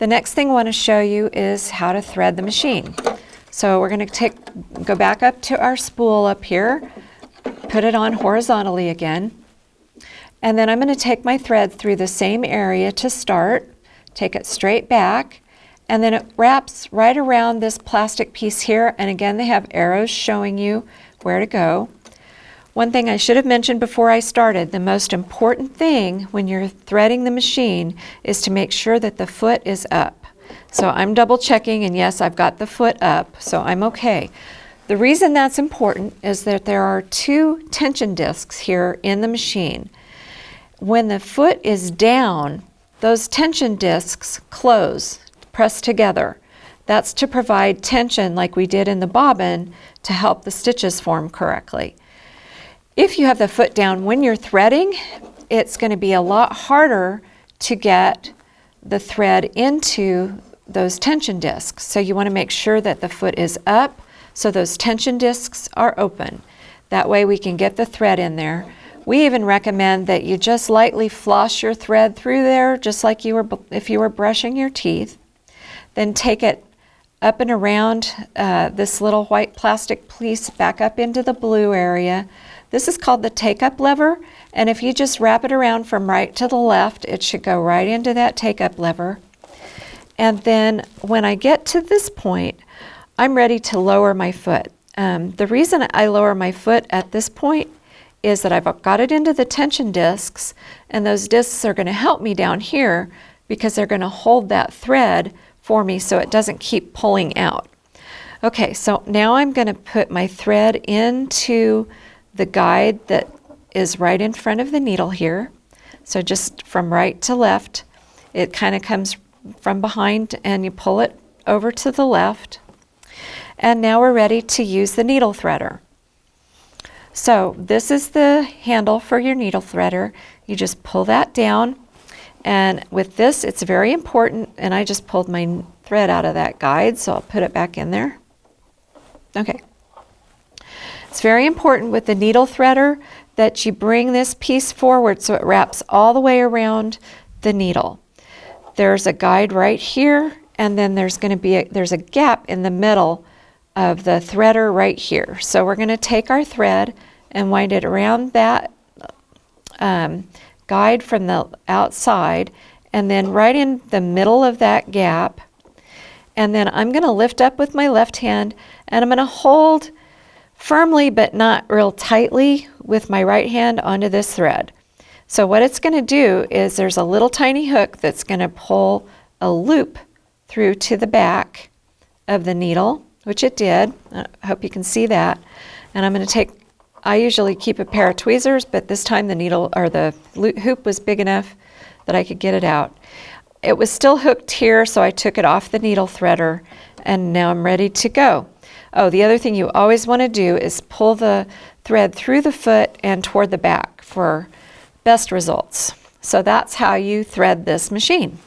The next thing I want to show you is how to thread the machine. So we're going to go back up to our spool up here, put it on horizontally again, and then I'm going to take my thread through the same area to start, take it straight back, and then it wraps right around this plastic piece here, and again they have arrows showing you where to go. One thing I should have mentioned before I started, the most important thing when you're threading the machine is to make sure that the foot is up. So I'm double checking, and yes, I've got the foot up, so I'm okay. The reason that's important is that there are 2 tension discs here in the machine. When the foot is down, those tension discs close, press together. That's to provide tension like we did in the bobbin to help the stitches form correctly. If you have the foot down when you're threading, it's going to be a lot harder to get the thread into those tension discs. So you want to make sure that the foot is up so those tension discs are open. That way we can get the thread in there. We even recommend that you just lightly floss your thread through there, just like if you were brushing your teeth. Then take it up and around this little white plastic piece back up into the blue area. This is called the take-up lever, and if you just wrap it around from right to the left, it should go right into that take-up lever. And then when I get to this point, I'm ready to lower my foot. The reason I lower my foot at this point is that I've got it into the tension discs, and those discs are going to help me down here because they're going to hold that thread for me so it doesn't keep pulling out. Okay, so now I'm going to put my thread into the guide that is right in front of the needle here. So just from right to left, it kind of comes from behind and you pull it over to the left. And now we're ready to use the needle threader. So this is the handle for your needle threader. You just pull that down, and with this it's very important, and I just pulled my thread out of that guide, so I'll put it back in there. Okay. It's very important with the needle threader that you bring this piece forward so it wraps all the way around the needle. There's a guide right here, and then there's going to be there's a gap in the middle of the threader right here. So we're going to take our thread and wind it around that guide from the outside, and then right in the middle of that gap. And then I'm going to lift up with my left hand, and I'm going to hold firmly but not real tightly with my right hand onto this thread. So what it's going to do is there's a little tiny hook that's going to pull a loop through to the back of the needle, which it did. I hope you can see that. And I'm going to take, I usually keep a pair of tweezers, but this time the needle or the hoop was big enough that I could get it out. It was still hooked here, so I took it off the needle threader, and now I'm ready to go. Oh, the other thing you always want to do is pull the thread through the foot and toward the back for best results. So that's how you thread this machine.